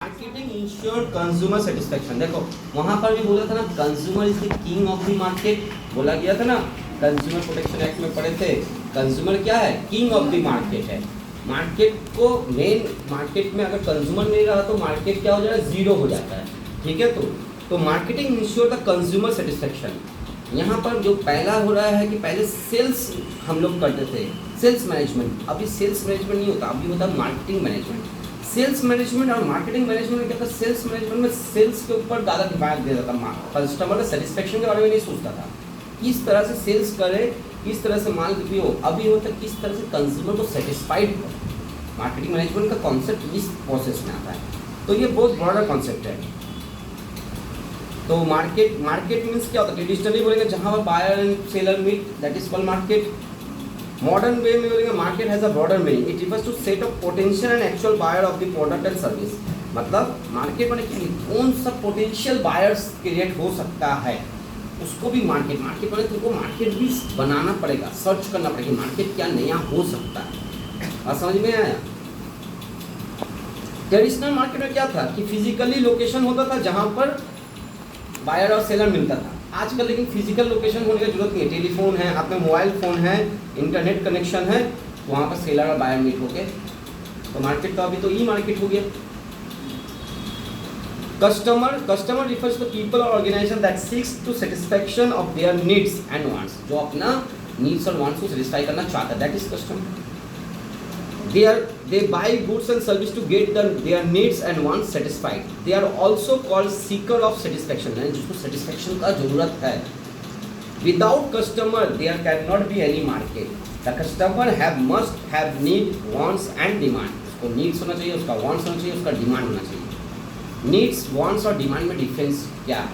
Marketing ensure consumer satisfaction. देखो वहां पर भी बोला था ना, consumer is the king of the market, बोला गया था ना, कंज्यूमर प्रोटेक्शन एक्ट में पढ़े थे। कंज्यूमर क्या है? किंग ऑफ द मार्केट है। मार्केट को मेन मार्केट में अगर कंज्यूमर नहीं रहा तो मार्केट क्या हो जाएगा? जीरो हो जाता है। ठीक है, तो marketing ensure the consumer satisfaction. यहाँ पर जो पहला हो रहा है कि पहले सेल्स हम लोग करते थे, सेल्स मैनेजमेंट। अभी सेल्स मैनेजमेंट नहीं होता, अभी होता है मार्केटिंग मैनेजमेंट। सेल्स मैनेजमेंट और मार्केटिंग मैनेजमेंट में क्या था? सेल्स मैनेजमेंट में सेल्स के ऊपर ज़्यादा दिमाग दे रहा था, कस्टमर का सेटिस्फेक्शन के बारे में नहीं सोचता था, किस तरह से सेल्स करे, किस तरह से माल बिक्री हो। अभी होता है किस तरह से कंज्यूमर को सेटिस्फाइड हो। मार्केटिंग मैनेजमेंट का कॉन्सेप्ट इस प्रोसेस में आता है, तो ये बहुत ब्रॉडर कॉन्सेप्ट है। तो मार्केट मीन्स क्या होता है? ट्रेडिशनली बोलेंगे जहाँ पर buyer and seller meet, that is called market. Modern way में बोलेंगे market has a broader meaning, it refers to set of potential and actual buyer of the product and service. मतलब market माने कौन सा potential buyers create हो सकता है, उसको भी मार्केट माने तुमको मार्केट भी बनाना पड़ेगा, सर्च करना पड़ेगा मार्केट क्या नया हो सकता है। और समझ में आया? ट्रेडिशनल मार्केट में क्या था कि फिजिकली लोकेशन होता था जहाँ पर बायर और सेलर मिलता था। आजकल लेकिन फिजिकल लोकेशन होने की जरूरत नहीं है, टेलीफोन है, आप में मोबाइल फ़ोन है, इंटरनेट कनेक्शन है, तो वहाँ पर सेलर और बायर मीट हो गए। तो मार्केट का अभी तो ई मार्केट हो गया। कस्टमर रिफर्स टू पीपल और organisation that seeks to satisfaction of their needs and wants, जो अपना नीड्स और वांट्स को सेटिस्फाई करना चाहता है, that is customer. They buy goods and service to get their needs and wants satisfied. They are also called seeker of satisfaction, जिसको satisfaction का जरूरत है। Without customer there cannot be any market. The customer must have need, wants and demand. उसको needs होना चाहिए, उसका wants होना चाहिए, उसका demand होना चाहिए। Needs, wants और demand में डिफरेंस क्या है?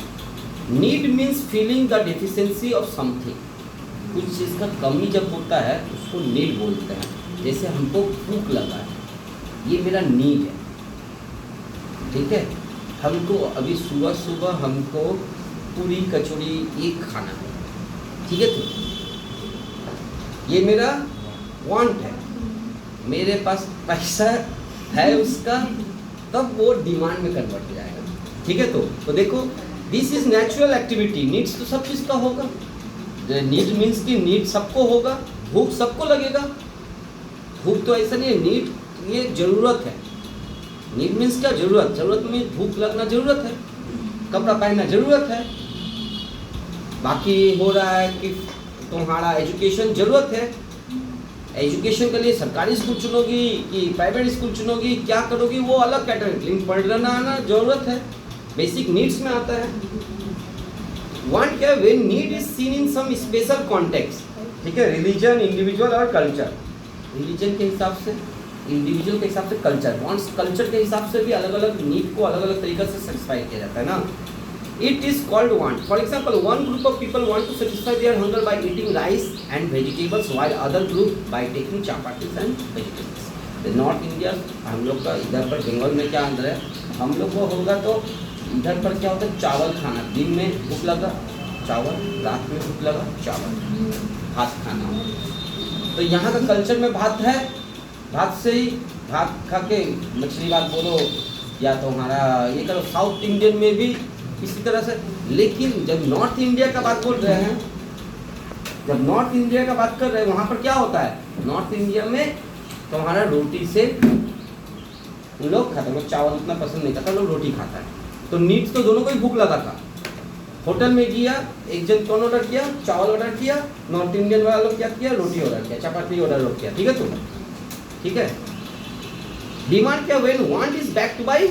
Need means feeling the deficiency of something. कुछ चीज़ का कमी जब होता है उसको need बोलते हैं। जैसे हमको भूख लगा है, ये मेरा नीड है। ठीक है, हमको अभी सुबह हमको पूरी कचौड़ी ये खाना है। ठीक है, तो ये मेरा वांट है, मेरे पास पैसा है उसका, तब वो डिमांड में कन्वर्ट हो जाएगा। ठीक है, तो देखो this is natural activity. Needs तो सब चीज़ का होगा, नीड मीन्स कि नीड सबको होगा, भूख सबको लगेगा। भूख तो ऐसा नहीं है, नीड ये जरूरत है। नीड मीन्स क्या? जरूरत में भूख लगना जरूरत है, कपड़ा पहनना जरूरत है। बाकी हो रहा है कि तुम्हारा एजुकेशन जरूरत है, एजुकेशन के लिए सरकारी स्कूल चुनोगी कि प्राइवेट स्कूल चुनोगी, क्या करोगी वो अलग कैटेगरी, लेकिन पढ़ना आना जरूरत है, बेसिक नीड्स में आता है। वांट क्या? When need is seen in some special context. ठीक है, रिलीजन, इंडिविजुअल और कल्चर। रिलीजन के हिसाब से, इंडिविजुअल के हिसाब से कल्चर, वांट्स कल्चर के हिसाब से भी अलग अलग नीड को अलग अलग तरीके से सेटिस्फाई किया जाता है ना। It is called want. For example, one group of people want to satisfy their hunger by eating rice and vegetables, while other group by taking chapatis and vegetables. North India, हम लोग का इधर पर बंगाल में क्या अंदर है, हम लोग को होगा तो इधर पर क्या होता है, चावल खाना। दिन में भूख लगा चावल, रात में भूख लगा चावल, भात खाना। तो यहाँ का कल्चर में भात है, भात से ही भात खा के मछली भात बोलो या तो हमारा ये करो। साउथ इंडियन में भी इसी तरह से। लेकिन जब नॉर्थ इंडिया का बात बोल रहे हैं, जब नॉर्थ इंडिया का बात कर रहे हैं, वहाँ पर क्या होता है? नॉर्थ इंडिया में तुम्हारा रोटी से उन लोग खाते हैं, चावल उतना पसंद नहीं करता, लोग रोटी खाता है। तो नीड्स तो दोनों को ही भूख लगा था। होटल में गया, एक जन कौन ऑर्डर किया? चावल ऑर्डर किया। नॉर्थ इंडियन वाला लोग क्या किया? रोटी ऑर्डर किया, चपाती ऑर्डर किया। ठीक है, तो ठीक है। डिमांड क्या? When want is backed by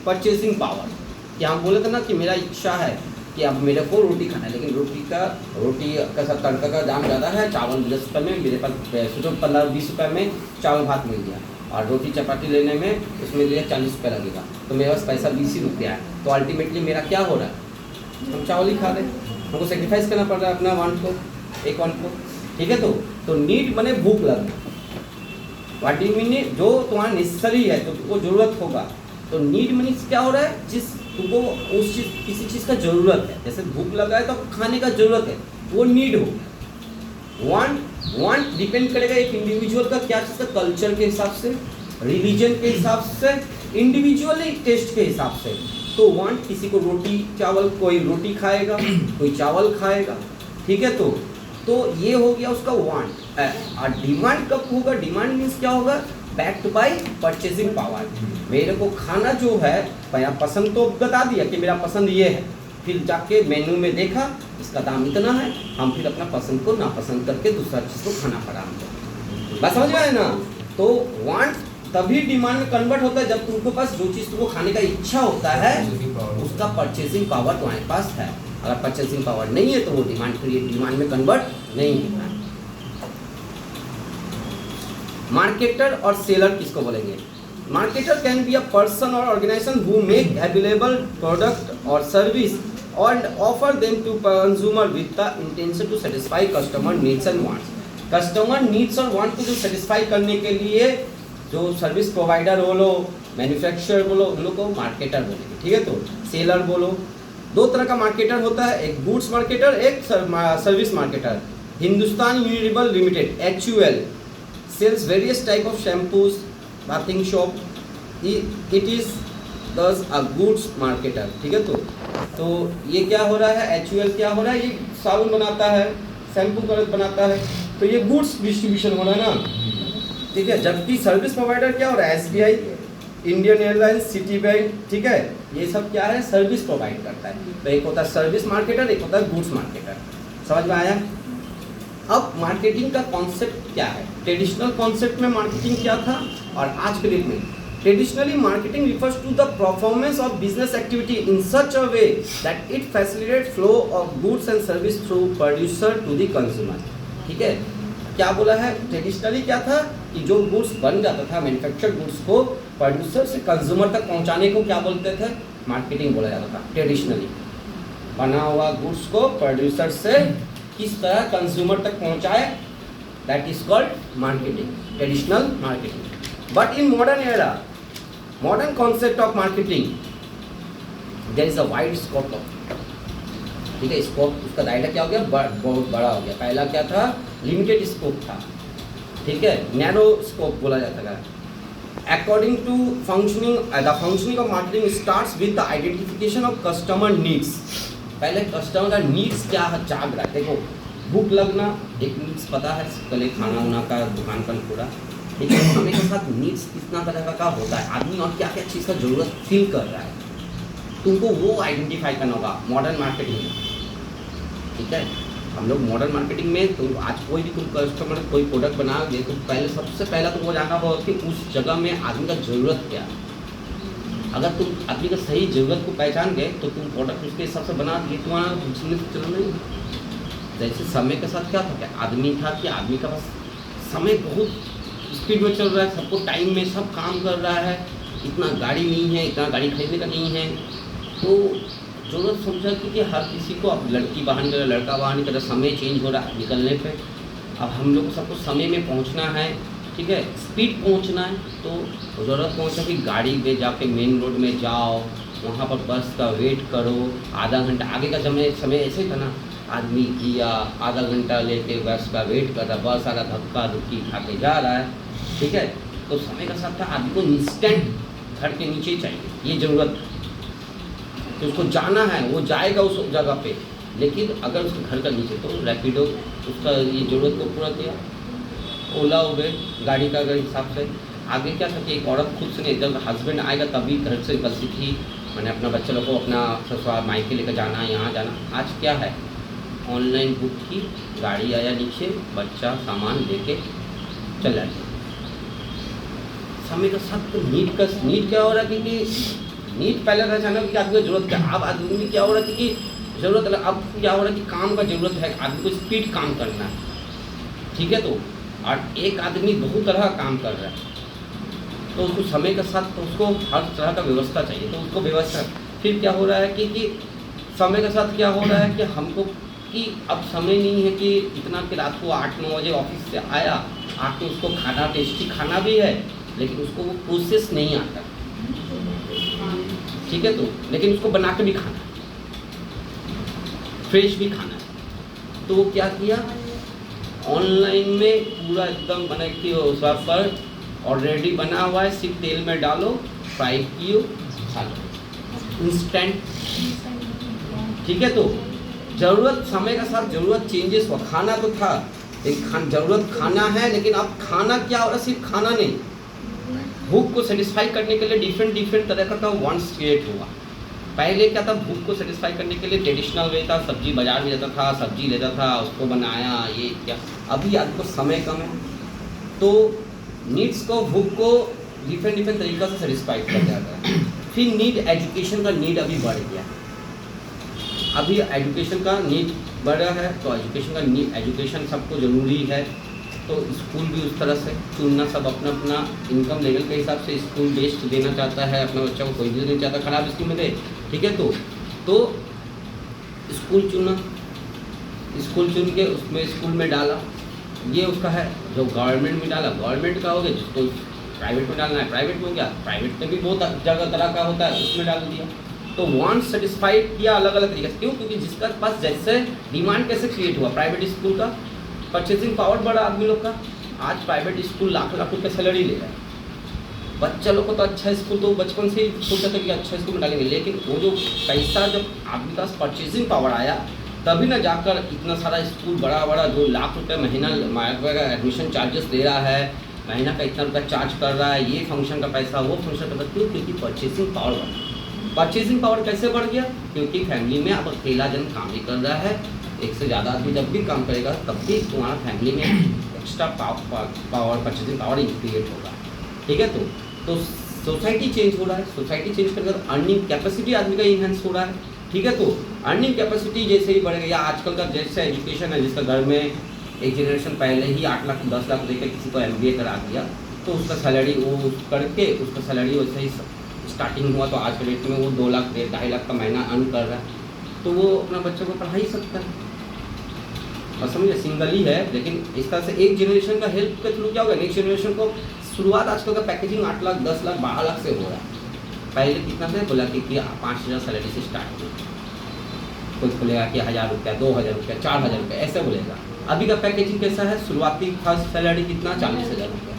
purchasing power. क्या हम बोले थे ना कि मेरा इच्छा है कि अब मेरे को रोटी खाना है, लेकिन रोटी का साथ तड़का का दाम ज़्यादा है, चावल 10 रुपये में, मेरे पास 15-20 रुपये में चावल भात मिल गया, और रोटी चपाती लेने में उसमें लिया 40 रुपये लगेगा, तो मेरे पास पैसा 20 ही रुपया है। तो अल्टीमेटली मेरा क्या हो रहा है? हम चावल ही खा रहे, हमको सेक्रीफाइस करना पड़ रहा है अपना वांट को, एक वांट को। ठीक है, तो नीड बने भूख लगना। What you mean? जो तुम्हारा नेसेसरी है, तो तुमको जरूरत होगा। तो नीड मीन्स क्या हो रहा है? जिस तुमको उस चीज, किसी चीज़ का जरूरत है, जैसे भूख लगा है तो खाने का जरूरत है, वो नीड हो। वांट डिपेंड करेगा एक इंडिविजुअल का क्या चीज़ का, कल्चर के हिसाब से, रिलीजन के हिसाब से, इंडिविजुअली टेस्ट के हिसाब से। तो वांट, किसी को रोटी चावल, कोई रोटी खाएगा, कोई चावल खाएगा, ठीक है। तो ये हो गया उसका वांट। और डिमांड कब होगा? डिमांड मीन्स क्या होगा? Backed by purchasing power. मेरे को खाना जो है, मेरा पसंद तो बता दिया कि मेरा पसंद ये है, फिर जाके मेन्यू में देखा इसका दाम इतना है, हम फिर अपना पसंद को नापसंद करके दूसरा चीज़ को खाना पड़ा हमको। बस समझ में आया ना? तो वांट तभी डिमांड में कन्वर्ट होता है जब तुमको पास जो चीज़ तुमको खाने का इच्छा होता है उसका परचेजिंग पावर तुम्हारे पास है। अगर परचेजिंग पावर नहीं है तो वो डिमांड में कन्वर्ट नहीं होता है। मार्केटर और सेलर किसको बोलेंगे? Marketer can be a person और organisation who make available product और service and offer them to consumer with the intention to satisfy customer needs and wants। Customer needs और वांट को जो सेटिस्फाई करने के लिए जो सर्विस प्रोवाइडर बोलो, मैन्युफैक्चरर बोलो, उन लोग को मार्केटर बोलेंगे, ठीक है। तो सेलर बोलो। दो तरह का मार्केटर होता है, एक गुड्स मार्केटर, एक service marketer. Hindustan Unilever Limited HUL sells various type of shampoos, bathing soap, it is thus a goods marketer, ठीक है। तो ये क्या हो रहा है? HUL क्या हो रहा है? ये साबुन बनाता है, शैम्पू बनाता है, तो ये गुड्स डिस्ट्रीब्यूशन हो रहा है ना, ठीक है। जबकि सर्विस प्रोवाइडर क्या हो रहा है? SBI, Indian airlines, city bank, ठीक है, ये सब क्या है? सर्विस प्रोवाइड करता है। तो एक होता है सर्विस मार्केटर, एक होता है गुड्स मार्केटर। समझ में आया? अब मार्केटिंग का कॉन्सेप्ट क्या है? ट्रेडिशनल कॉन्सेप्ट में मार्केटिंग क्या था और आज के डेट में? Traditionally, marketing refers to the performance of business activity in such a way that it facilitates flow of goods and service through producer to the consumer। ठीक है, क्या बोला है? ट्रेडिशनली क्या था कि जो गुड्स बन जाता था, मैन्युफैक्चर्ड गुड्स को प्रोड्यूसर से कंज्यूमर तक पहुंचाने को क्या बोलते थे? मार्केटिंग बोला जाता था। ट्रेडिशनली बना हुआ गुड्स को प्रोड्यूसर से किस तरह कंज्यूमर तक पहुंचाए, that is called marketing, traditional marketing. But in modern era, modern concept of marketing, there is a wide scope of, ठीक है, स्कोप उसका दायरा क्या हो गया? बहुत बड़ा हो गया। पहला क्या था? लिमिटेड स्कोप था, ठीक है, नैरो स्कोप बोला जाता था। According to functioning, the functioning of marketing starts with the identification of customer needs. पहले कस्टमर का नीड्स क्या है जाग रहा है। देखो, भूख लगना एक नीड्स पता है, पहले खाना वाना का दुकान का पूरा, लेकिन समय के साथ नीड्स कितना तरह का होता है, आदमी और क्या क्या चीज़ का जरूरत फील कर रहा है, तुमको वो आइडेंटिफाई करना होगा मॉडर्न मार्केटिंग में, ठीक है। हम लोग मॉडर्न मार्केटिंग में तो आज कोई भी तुम कस्टमर कोई प्रोडक्ट बनाओगे तो पहले सबसे पहला तो वो जानना होगा कि उस जगह में आदमी का ज़रूरत क्या है। अगर तुम आदमी का सही ज़रूरत को पहचान गए तो तुम प्रोडक्ट उसके हिसाब से बना दिए, तुम्हारा बिजनेस चलना नहीं। जैसे समय के साथ क्या था, क्या आदमी था कि आदमी का पास समय बहुत स्पीड में चल रहा है, सबको टाइम में सब काम कर रहा है, इतना गाड़ी नहीं है, इतना गाड़ी खरीदने का नहीं है, तो जरूरत समझा कि हर किसी को अब लड़की बाहर निकल रहा है, लड़का बाहर निकल रहा है, समय चेंज हो रहा है निकलने पे। अब हम लोग को सबको समय में पहुंचना है, ठीक है, स्पीड पहुंचना है, तो ज़रूरत पहुंचा कि गाड़ी में जाके मेन रोड में जाओ, वहाँ पर बस का वेट करो, आधा घंटा आगे का समय ऐसे था ना, आदमी किया आधा घंटा लेके बस का वेट कर रहा, बस आधा धक्का धुक्की खा के जा रहा है, ठीक है। तो समय का साथ था आदमी को इंस्टेंट घर के नीचे चाहिए, ये ज़रूरत है कि उसको जाना है, वो जाएगा उस जगह पे, लेकिन अगर उसके घर का नीचे तो रैपिडो उसका ये ज़रूरत को पूरा किया, ओला उबेर गाड़ी का अगर हिसाब से। आगे क्या था कि एक औरत खुद से नहीं, जब हस्बैंड आएगा तभी घर से निकलती थी, मैंने अपना बच्चे लोग को अपना ससुराल मायके लेकर जाना है, यहाँ जाना। आज क्या है, ऑनलाइन बुक की, गाड़ी आया नीचे, बच्चा सामान लेके चल जाए। समय का साथ तो नीड क्या हो रहा है कि नीड पहले रह जाना कि आदमी को जरूरत क्या, अब आदमी में क्या हो रहा है कि ज़रूरत, अब क्या हो रहा है कि काम का ज़रूरत है, आदमी को स्पीड काम करना है, ठीक है। तो और एक आदमी बहुत तरह का काम कर रहा है, तो उसको समय के साथ तो उसको हर तरह का व्यवस्था चाहिए, तो उसको व्यवस्था। फिर क्या हो रहा है कि समय के साथ क्या हो रहा है कि हमको कि अब समय नहीं है कि इतना कि रात को 8-9 बजे ऑफिस से आया, आके उसको खाना, टेस्टी खाना भी है, लेकिन उसको वो प्रोसेस नहीं आता, ठीक है। तो लेकिन उसको बना के भी खाना है, फ्रेश भी खाना है, तो वो क्या किया, ऑनलाइन में पूरा एकदम बना कि उस पर ऑलरेडी बना हुआ है, सिर्फ तेल में डालो, फ्राई कियो, खा लो, इंस्टेंट। ठीक है, तो ज़रूरत समय के साथ ज़रूरत चेंजेस हुआ। खाना तो था, एक ज़रूरत खाना है, लेकिन अब खाना क्या हो रहा है, सिर्फ खाना नहीं, भूख को सेटिस्फाई करने के लिए डिफरेंट तरह का वांट्स क्रिएट हुआ। पहले क्या था, भूख को सेटिस्फाई करने के लिए ट्रेडिशनल वे था, सब्जी बाजार में जाता था, सब्जी लेता था, उसको बनाया, ये क्या। अभी आपको समय कम है, तो नीड्स को, भूख को डिफरेंट तरीक़ा से सेटिस्फाई कर जाता है। फिर नीड, एजुकेशन का नीड अभी बढ़ गया, अभी एजुकेशन का नीड बढ़ा है, तो एजुकेशन का नीड, एजुकेशन सबको ज़रूरी है, तो स्कूल भी उस तरह से चुनना, सब अपना अपना इनकम लेवल के हिसाब से स्कूल बेस्ड देना चाहता है, अपना बच्चा को कोई भी नहीं चाहता ख़राब स्कूल में दे। ठीक है, तो स्कूल चुना, स्कूल चुन के उसमें स्कूल में डाला, ये उसका है। जो गवर्नमेंट में डाला, गवर्नमेंट का हो गया, जिसको प्राइवेट में डालना है प्राइवेट में हो गया, प्राइवेट में भी बहुत जगह तरह का होता है, उसमें डाल दिया। तो वांट सेटिस्फाइड किया अलग अलग तरीके से। क्यों? क्योंकि जिसका पास जैसे डिमांड कैसे क्रिएट हुआ, प्राइवेट स्कूल का परचेसिंग पावर बढ़ा आदमी लोग का। आज प्राइवेट स्कूल लाख रुपये सैलरी ले रहा है, बच्चा लोग को तो अच्छा स्कूल तो बचपन से ही सोचा था कि अच्छा स्कूल में डालेंगे, लेकिन वो जो पैसा जब आपके पास परचेसिंग पावर आया, तभी ना जाकर इतना सारा स्कूल बड़ा जो लाख रुपये महीना एडमिशन चार्जेस दे रहा है, महीना का इतना रुपया चार्ज कर रहा है, ये फंक्शन का पैसा, वो फंक्शन का। क्यों? क्योंकि परचेसिंग पावर बढ़ा। परचेसिंग पावर कैसे बढ़ गया? क्योंकि फैमिली में अब अकेला जन काम भी कर रहा है, एक से ज़्यादा आदमी जब भी काम करेगा तब भी तुम्हारा फैमिली में extra power, purchasing power create होगा। ठीक है, तो सोसाइटी चेंज हो रहा है, सोसाइटी चेंज करके अर्निंग कैपेसिटी आदमी का इनहेंस हो रहा है। ठीक है, तो अर्निंग कैपेसिटी जैसे ही बढ़ेगा, या आजकल का जैसे एजुकेशन है, जिसका घर में एक जनरेशन पहले ही 8 लाख 10 लाख देकर किसी को MBA करा दिया, तो उसका सैलरी वो करके उसका सैलरी वैसे ही स्टार्टिंग हुआ, तो आज के डेट में वो 2 लाख 2.5 लाख का महीना अर्न कर रहा है, तो वो अपना बच्चों को पढ़ा ही सकता है। और समझिए सिंगल ही है, लेकिन इस तरह से एक जनरेशन का हेल्प के थ्रू क्या होगा, नेक्स्ट जनरेशन को शुरुआत आजकल का पैकेजिंग 8 लाख 10 लाख 12 लाख से हो रहा है। पहले कितना से बोला कि 5,000 सैलरी से स्टार्ट हुआ, कोई बोलेगा कि 1,000 रुपया, 2,000 रुपया, 4,000 रुपया, ऐसे बोलेगा। अभी का पैकेजिंग कैसा है, शुरुआती फर्स्ट सैलरी कितना, 40,000 रुपया।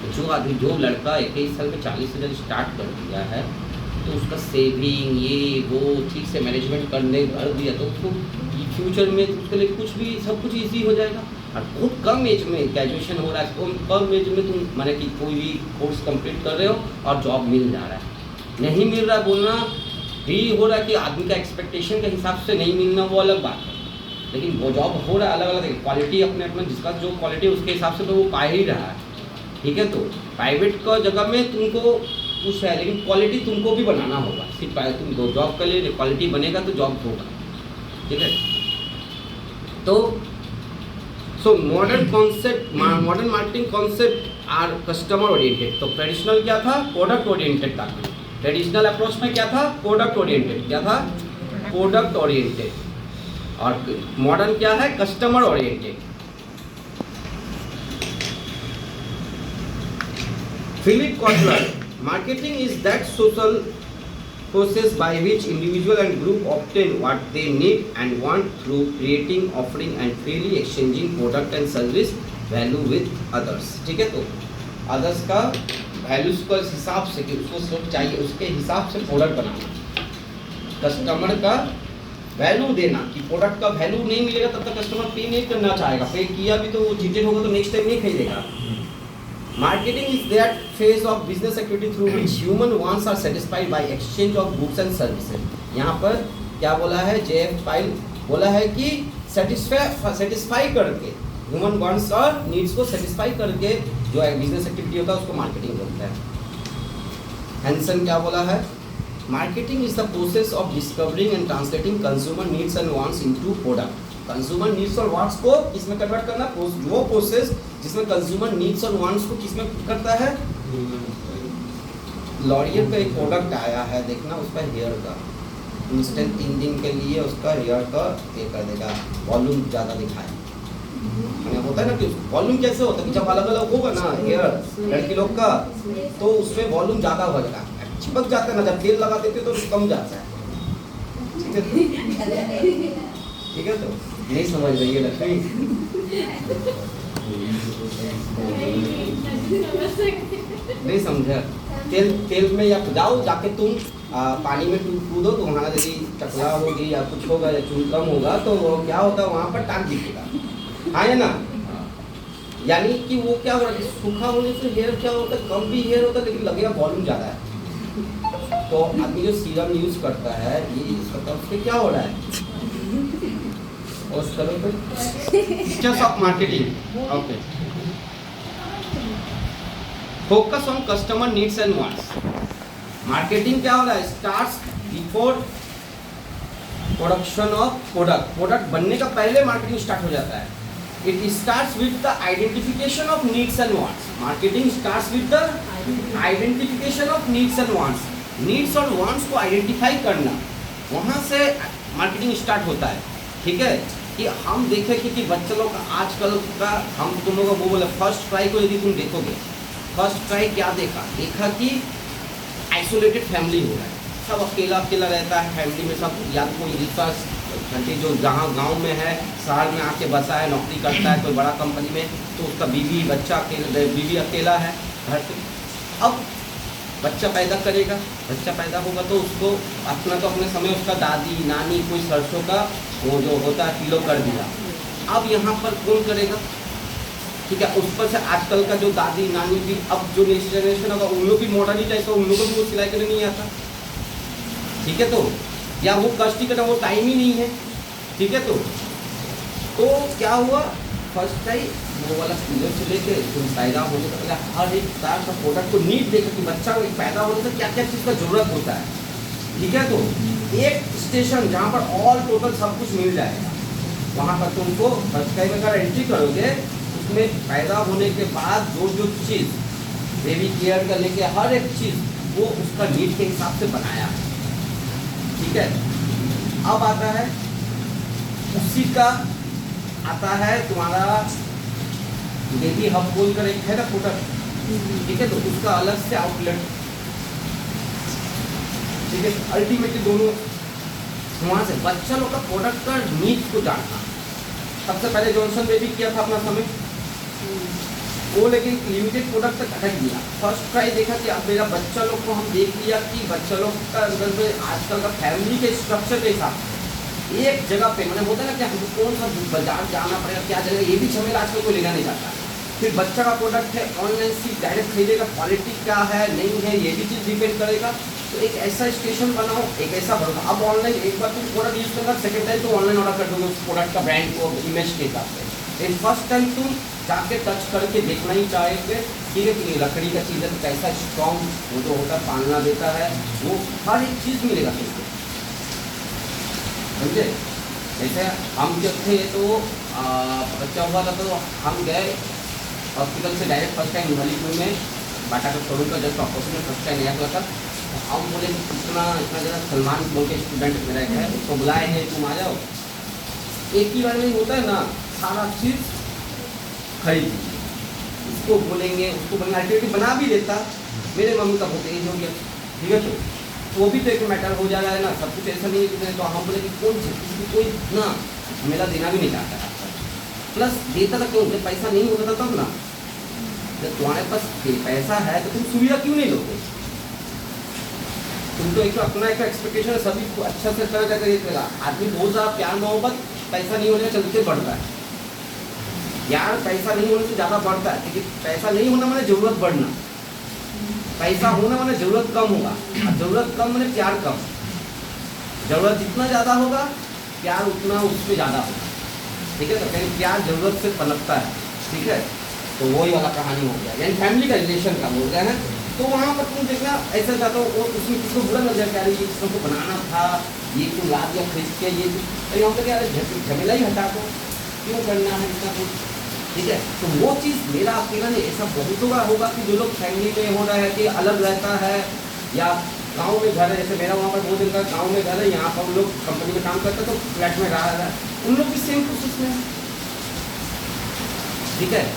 जो आदमी, जो लड़का 21 साल में 40,000 स्टार्ट कर दिया है, तो उसका सेविंग ये वो ठीक से मैनेजमेंट करने कर दिया, तो उसको फ्यूचर में उसके लिए कुछ भी सब कुछ ईजी हो जाएगा। और बहुत कम एज में ग्रेजुएशन हो रहा है, कम एज में तुम माने कि कोई भी कोर्स कंप्लीट कर रहे हो और जॉब मिल जा रहा है, नहीं मिल रहा बोलना भी हो रहा है कि आदमी का एक्सपेक्टेशन के हिसाब से नहीं मिलना, वो अलग बात है, लेकिन वो जॉब हो रहा है अलग अलग क्वालिटी अपने अपने, जिसका जो क्वालिटी उसके हिसाब से तो वो पा ही रहा है। ठीक है, तो प्राइवेट का जगह में तुमको कुछ है, लेकिन क्वालिटी तुमको भी बनाना होगा। सिर्फ तुम दो जॉब के लिए क्वालिटी बनेगा तो जॉब होगा। ठीक है, तो so modern concept, modern marketing concept are customer oriented. तो ट्रेडिशनल क्या था, प्रोडक्ट ओरिएंटेड था। ट्रेडिशनल अप्रोच में क्या था, प्रोडक्ट ओरिएंटेड, क्या था, प्रोडक्ट ओरिएंटेड। और मॉडर्न क्या है, customer oriented. Philip Kotler, marketing is that social process by which individual and group obtain what they need and want through creating, offering and freely exchanging product and service value with others। ठीक है, तो others का values को इस हिसाब से कि उसको सब चाहिए उसके हिसाब से प्रोडक्ट बनाना, कस्टमर का वैल्यू देना कि प्रोडक्ट का वैल्यू नहीं मिलेगा तब तक कस्टमर पे नहीं करना चाहेगा, पे किया भी तो वो चीजें होगा तो नेक्स्ट टाइम नहीं खरीदेगा। Marketing is that phase of business activity through which human wants are satisfied by exchange of goods and services। यहाँ पर क्या बोला है, JF फाइल बोला है कि सेटिस्फाई करके ह्यूमन वांट्स और नीड्स को सेटिस्फाई करके जो बिजनेस एक्टिविटी होता है उसको मार्केटिंग बोलते हैं। हैंसन क्या बोला है, marketing is the process of discovering and translating consumer needs and wants into product. Consumer needs और वांट्स को किसमें कन्वर्ट करना, वो प्रोसेस जिसमें कंज्यूमर नीड्स और वांट्स को किसमें करता है। लॉरियल का एक प्रोडक्ट आया है, देखना उसका हेयर का इंस्टेंट 3 दिन के लिए उसका हेयर का ये कर देगा, वॉल्यूम ज़्यादा दिखाए। होता है ना कि वॉल्यूम कैसे होता है कि जब अलग अलग होगा ना हेयर लड़की लोग का, तो उसमें वॉल्यूम ज़्यादा हो जाएगा, चिपक जाता है ना, जब तेल लगा देते तो कम जाता है। ठीक है, ठीक है, तो नहीं समझ रही है लक्ष्मी। नहीं समझा। तेल तेल में या जाओ जाके तुम पानी में कूदो तो वहाँ यदि चकला होगी या कुछ होगा या चून कम होगा तो वो क्या होता है वहाँ पर टाक दिखेगा, हाँ या ना। यानी कि वो क्या हो रहा है, सूखा होने से हेयर क्या होता है, कम भी हेयर होता है लेकिन लगेगा वॉल्यूम ज़्यादा है। तो आदमी जो सीरम यूज करता है ये यूज करता है उससे क्या हो रहा है, उस करो पे features of marketing. Okay, focus on customer needs and wants. Marketing क्या हो रहा है, starts before production of product. Product बनने का पहले मार्केटिंग स्टार्ट हो जाता है। It starts with the identification of needs and wants. Marketing starts with the identification of needs and wants. Needs और wants को आइडेंटिफाई करना, वहाँ से मार्केटिंग स्टार्ट होता है। ठीक है, कि हम देखें कि बच्चे लोग का आजकल का, हम तुम लोगों का वो बोले फर्स्ट क्राई को यदि तुम देखोगे, फर्स्ट क्राई क्या देखा कि आइसोलेटेड फैमिली हो रहा है, सब अकेला अकेला रहता है फैमिली में, सब या कोई रिसर्च घंटे जो जहाँ गांव में है शहर में आके बसा है, नौकरी करता है कोई बड़ा कंपनी में, तो उसका बीवी बच्चा अकेला, बीवी अकेला है घर पे। अब बच्चा पैदा करेगा, बच्चा पैदा होगा तो उसको अपना तो अपने समय उसका दादी नानी कोई सरसों का वो जो होता है किलो कर दिया। अब यहाँ पर कौन करेगा, ठीक है, उस पर से आजकल का जो दादी नानी भी, अब जो नेक्स्ट जनरेशन होगा उन लोग भी मॉडर्न ही टाइप का, उन लोगों को भी वो सिलाई करने नहीं आता। ठीक है, तो या वो कष्ट ही करना, वो टाइम ही नहीं है। ठीक है, तो क्या हुआ, फर्स्ट टाइम वो वाला पीरियड से लेके तुम पैदा होने का हर एक तरह का प्रोडक्ट को नीड देखा कि बच्चा को पैदा होने से क्या क्या चीज़ का जरूरत होता है। ठीक है, तो एक स्टेशन जहाँ पर ऑल टोटल सब कुछ मिल जाएगा, वहाँ पर तुमको फर्स्ट टाइम अगर एंट्री करोगे उसमें पैदा होने के बाद जो जो चीज़ बेबी केयर का लेके हर एक चीज़ वो उसका नीड के हिसाब से बनाया है। ठीक है, अब आता है उसी का आता है तुम्हारा बेबी हब बोल कर एक है ना प्रोडक्ट। ठीक है, तो उसका अलग से आउटलेट। ठीक है, अल्टीमेटली दोनों वहाँ से बच्चा लोग का प्रोडक्ट का नीड्स को जानना। सबसे पहले जॉनसन बेबी किया था अपना समय, वो लेकिन लिमिटेड प्रोडक्ट तक अटक गया। फर्स्ट ट्राई देखा कि अब मेरा बच्चा लोग को हम देख लिया कि बच्चा लोग का अंदर में आजकल का फैमिली के स्ट्रक्चर के हिसाब एक जगह पे मैंने होता है ना कि हमको कौन सा बाजार जाना पड़ेगा, क्या जगह, ये भी झमेला आजकल कोई लेना नहीं चाहता। फिर बच्चा का प्रोडक्ट है ऑनलाइन से डायरेक्ट खरीदेगा, क्वालिटी क्या है नहीं है ये भी चीज़ डिपेंड करेगा। तो एक ऐसा स्टेशन बनाओ, एक ऐसा भरोसा। अब ऑनलाइन एक बार तुम प्रोडक्ट यूज करना, सेकेंड टाइम तो ऑनलाइन ऑर्डर कर दोगे उस प्रोडक्ट का ब्रांड को इमेज के हिसाब से। लेकिन फर्स्ट टाइम तुम जाके टच करके देखना ही चाहेंगे, ठीक है, कि लकड़ी का चीज़ है तो कैसा स्ट्रॉन्ग वो जो होता है पालना देता है, वो हर एक चीज़ मिलेगा तुमको, समझे। जैसे हम जब थे तो बच्चा हुआ था तो हम गए हॉस्पिटल से डायरेक्ट फर्स्ट टाइम मलिकपुर में बाटा का शोरूम का जस्ट ऑपोजिट में फर्स्ट टाइम नया खुला था। हम बोले इतना ज़्यादा सलमान बोल के स्टूडेंट मेरा है, उसको बुलाए हैं तुम आ जाओ। एक ही बार में होता है ना, सारा चीज़ खरीद, उसको बोलेंगे उसको बोलेंगे, एक्टिविटी बना भी देता। मेरे मम्मी का बहुत एज हो गया, ठीक है, तो वो भी तो एक मैटर हो जा रहा है ना, सब कुछ ऐसा नहीं है। तो हम बोले कि कौन किसी कोई ना मेरा देना भी नहीं चाहता, प्लस देता था क्यों, जब पैसा नहीं होता था तब ना। जब तुम्हारे पास पैसा है तो तुम सुविधा क्यों नहीं लोगे। तुम तो एक तो अपना एक एक्सपेक्टेशन है सभी को अच्छा से तरह करेगा। आदमी बहुत ज़्यादा प्यार मोहब्बत पैसा नहीं होने का चलते बढ़ता है, यार पैसा नहीं होने से ज़्यादा बढ़ता है, क्योंकि पैसा नहीं होना माने ज़रूरत बढ़ना, पैसा होना माने ज़रूरत कम होगा, और ज़रूरत कम माने प्यार कम। ज़रूरत जितना ज़्यादा होगा प्यार उतना उससे ज़्यादा होगा, ठीक है। तो कहीं प्यार ज़रूरत से पनपता है, ठीक है। तो वही वाला कहानी हो गया, यानी फैमिली का रिलेशन का बोल रहे हैं। तो वहाँ पर तुम देखना ऐसा जाता हो, उसमें किसको बुरा लग जाए, ये किसको बनाना था, ये तुम ला दिया खरीद के, ये अरे हम तो क्या झमेला ही हटा दो, क्यों करना है इतना कुछ, ठीक है। तो वो चीज़ मेरा अकेला नहीं, ऐसा बहुत होगा कि जो लोग फैमिली में हो रहा है कि अलग रहता है, या गांव में घर है, जैसे मेरा वहाँ पर बहुत दिन का गाँव में घर है, यहाँ पर हम लोग कंपनी में काम करते हैं तो फ्लैट में रहा है, उन लोग भी सेम प्रोसेस में है, ठीक है।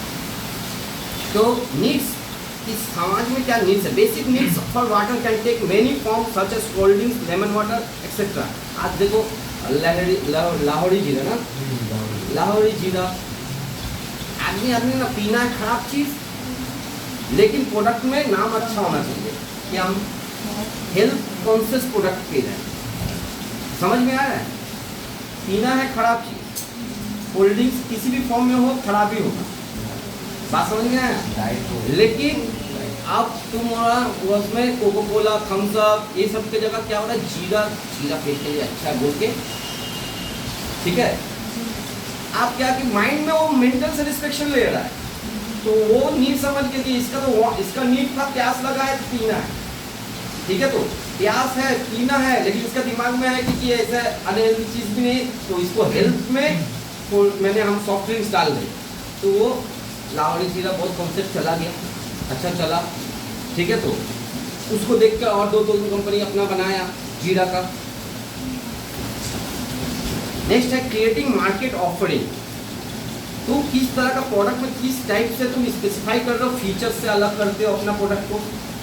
तो नीड्स, इस समाज में क्या नीड्स है, basic needs for water can take many form such as cold drinks, lemon water etcetera. आज देखो लाहौरी जीरा ना, लाहौरी जीरा। आदमी ना पीना है खराब चीज़, लेकिन प्रोडक्ट में नाम अच्छा होना चाहिए कि हम हेल्थ कॉन्शियस प्रोडक्ट पी रहे हैं। समझ में आ रहा है? पीना है खराब चीज़, कोल्ड ड्रिंक्स किसी भी फॉर्म में हो खराब ही होगा, बात समझ में आया? लेकिन अब तुम्हारा उसमें कोको कोला, थम्स अप, ये सब की जगह क्या हो रहा है, जीरा पेट के लिए अच्छा है बोल के, ठीक है। आप क्या कि माइंड में वो मेंटल सेटिस्फेक्शन ले रहा है, तो वो नीड समझ के कि इसका नीड था, प्यास लगा है तो पीना है, ठीक है। तो प्यास है पीना है, लेकिन इसका दिमाग में है कि ऐसा अनहेल्दी चीज़ भी नहीं, तो इसको हेल्थ में तो मैंने हम सॉफ्ट ड्रिंक्स डाल दें, तो वो लाहौरी जीरा बहुत कॉन्सेप्ट चला गया, अच्छा चला, ठीक है। तो उसको देख कर और दो कंपनी अपना बनाया जीरा का। नेक्स्ट है क्रिएटिंग मार्केट ऑफरिंग। तो किस तरह का प्रोडक्ट में किस टाइप से तुम स्पेसिफाई कर रहे हो, फीचर्स से अलग करते हो अपना प्रोडक्ट को,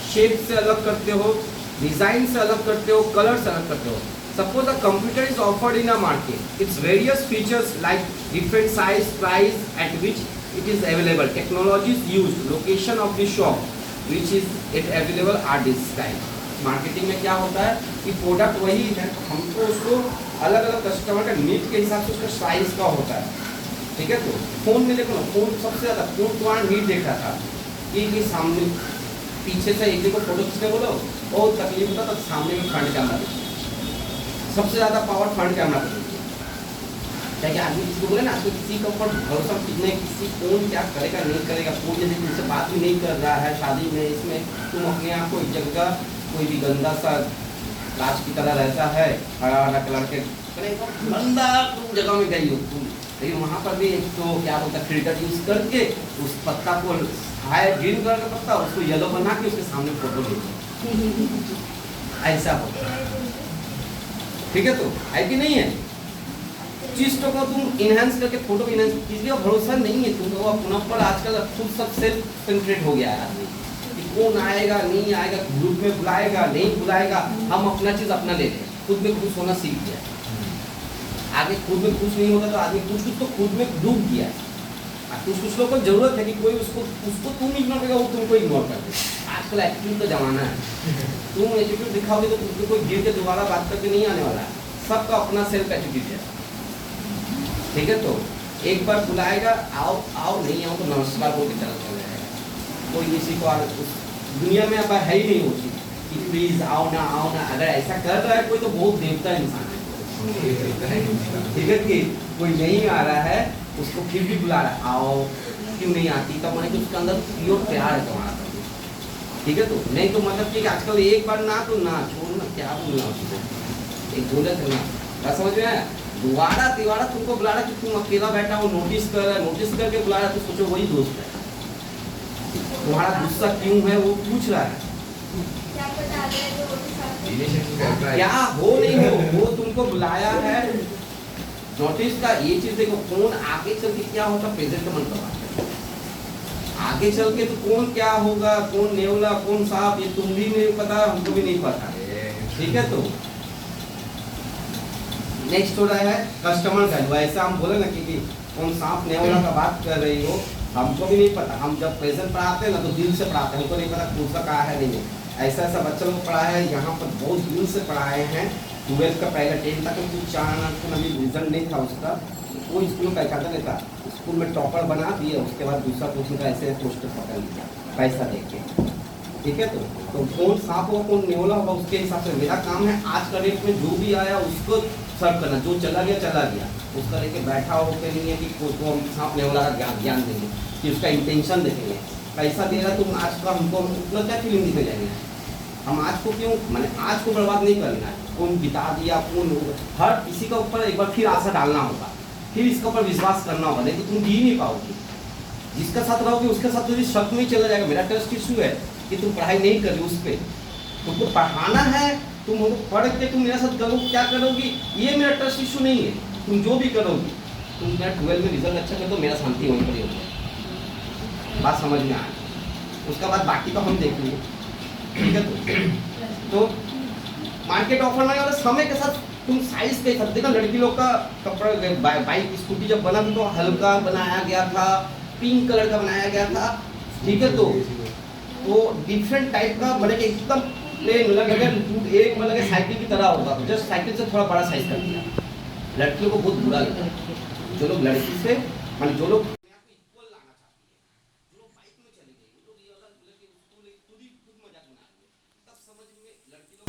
शेप से अलग करते हो, डिजाइन से अलग करते हो, कलर से अलग करते हो। Suppose a computer is offered in a market, its various features like different size, price at which it is available, technologies used, location of the shop which is it available are described। Marketing में क्या होता है कि product वही है, हमको उसको अलग अलग कस्टमर का नीड के हिसाब से उसका साइज का होता है, ठीक है। तो फोन में देखो ना, फोन सबसे ज़्यादा फोन तुम्हारा नीड देख रहा था कि सामने पीछे से एक को फोटो खींचने बोलो और तकलीफ होता तब सामने में फ्रंट कैमरा, सबसे ज़्यादा पावर फ्रंट कैमरा पर। क्या कि आदमी किसी को बोले ना, तो किसी के ऊपर भरोसा कितने, किसी कौन क्या करेगा नहीं करेगा, कोई यदि तुमसे बात भी नहीं कर रहा है शादी में, इसमें तुम अपने आप को एक जगह कोई भी गंदा सा लाश की तरह रहता है, हरा हरा कलर के गंदा तुम जगह में गई हो तुम, लेकिन वहाँ पर भी एक तो क्या बोलता है फिल्टर यूज करके उस पत्ता को हाई ग्रीन कलर का पत्ता उसको येलो बना के उसके सामने फोटो भेजो, ऐसा होता है, ठीक है। तो है कि नहीं है? चीज़ को तुम इनहेंस करके फोटो इनहेंस, किसी का भरोसा नहीं है तुम अपना पर। आजकल खुद सब सेल्फ सेंट्रेट हो गया है आदमी कि कौन आएगा नहीं आएगा, ग्रुप में बुलाएगा नहीं बुलाएगा, हम अपना चीज़ अपना ले लें, खुद में खुश होना सीख गया। आगे खुद में खुश नहीं होगा तो आदमी कुछ तो खुद में डूब गया है। कुछ लोगों को जरूरत है कि कोई उसको तुम इग्नोर करेगा, वो तुमको इग्नोर कर दे। आजकल एटीट्यूड का जमाना है, तुम एटीट्यूड दिखाओगे तो तुमको कोई गिर के दोबारा बात करके नहीं आने वाला है, सबका अपना सेल्फ एटीट्यूड है, ठीक है। तो एक बार बुलाएगा, आओ आओ, नहीं आओ तो नमस्कार बोल के चला जाएगा। कोई किसी को उस दुनिया में अब है ही नहीं वो चीज़ कि प्लीज आओ ना आओ ना। अगर ऐसा कर रहा है कोई तो बहुत देवता इंसान है, ठीक है। कि कोई नहीं आ रहा है उसको फिर भी बुला रहा है, आओ क्यों नहीं आती, तब मैंने कि उसके अंदर प्योर प्यार है तुम्हारा, ठीक है। तो नहीं तो मतलब कि आजकल एक बार ना तो ना छोड़ना, क्या बोलना उसको, एक बोले थे ना, समझ में आया? दोबारा तिवारा तुमको बुला रहा कि तुम अकेला बैठा हो, नोटिस करके बुला रहा, तो सोचो वही दोस्त है, तुम्हारा गुस्सा क्यों है वो पूछ रहा है, क्या हो नहीं हो, वो तुमको बुलाया है। नोटिस का ये चीज देखो, कौन आगे चल के क्या होता प्रेजेंट का मन करवा, आगे चल के तो कौन क्या होगा, कौन नेवला कौन साहब, ये तुम भी नहीं पता, हमको भी नहीं पता, ठीक है। तो नेक्स्ट हो रहा है कस्टमर वैल्यू। ऐसा हम बोले ना कि कौन सांप नेवला का बात कर रही हो, हमको भी नहीं पता, हम जब प्रेजेंट पढ़ाते हैं ना तो दिल से पढ़ाते हैं, हमको नहीं पता कौन सा कहा है नहीं है। ऐसा ऐसा बच्चों को पढ़ाया है, यहाँ पर बहुत दिल से पढ़ाए हैं। 12th का पहले 10th तक कुछ चाहना अभी रिजल्ट नहीं था उसका, कोई स्कूल में पैसा नहीं था, स्कूल में टॉपर बना दिए, उसके बाद दूसरा कोचिंग का ऐसे पोस्टर पकड़ लिया पैसा दे के, ठीक है। तो कौन सांप होगा कौन नेवला होगा उसके हिसाब से मेरा काम है आज का डेट में जो भी आया उसको सर्व करना, जो चला गया उसका लेके बैठा होकर नहीं है कि को हम सांप नेवला का ज्ञान देंगे, कि उसका इंटेंशन देखेंगे। पैसा दे रहा तुम आज का हमको उतना क्या फीलिंग दिखे जाएंगे, हम आज को क्यों मैंने आज को बर्बाद नहीं करना है, कौन बिता दिया कौन, हर किसी का ऊपर एक बार फिर आशा डालना होगा, फिर इसके ऊपर विश्वास करना होगा, नहीं तो तुम जी नहीं पाओगे। जिसका साथ रहोगे उसके साथ यदि शक में चला जाएगा, मेरा ट्रस्ट इशू है कि तुम पढ़ाई नहीं कर रही उस पर, तुमको पढ़ाना है, तुम पढ़ के तुम मेरे साथ करो क्या करोगी, ये मेरा ट्रस्ट इशू नहीं है। तुम जो भी करोगी, तुम मेरा 12 में रिजल्ट अच्छा कर दो, मेरा शांति वहीं पर ही होगी, बात समझ में आए। उसका बाद बाकी तो हम देख लिए, ठीक है। तो मार्केट ऑफर में और समय के साथ तुम साइज के हिसाब देखा लड़की लोग का कपड़ा बाइक स्कूटी जब बना था तो हल्का बनाया गया था, पिंक कलर का बनाया गया था, ठीक है। तो डिफरेंट टाइप का बने के एकदम प्लेन लगे एक मतलब साइकिल की तरह होगा, जस्ट साइकिल से थोड़ा बड़ा साइज कर दिया। लड़कियों को बहुत बुरा लगता है जो लोग लड़की से मान जो लोग इक्वल लाना चाहती है, जो लोग बाइक में चली गई वो लोग ये वाला बोले कि उसको खुद ही खुद मजाक बना रही है, तब समझ में लड़की लोग।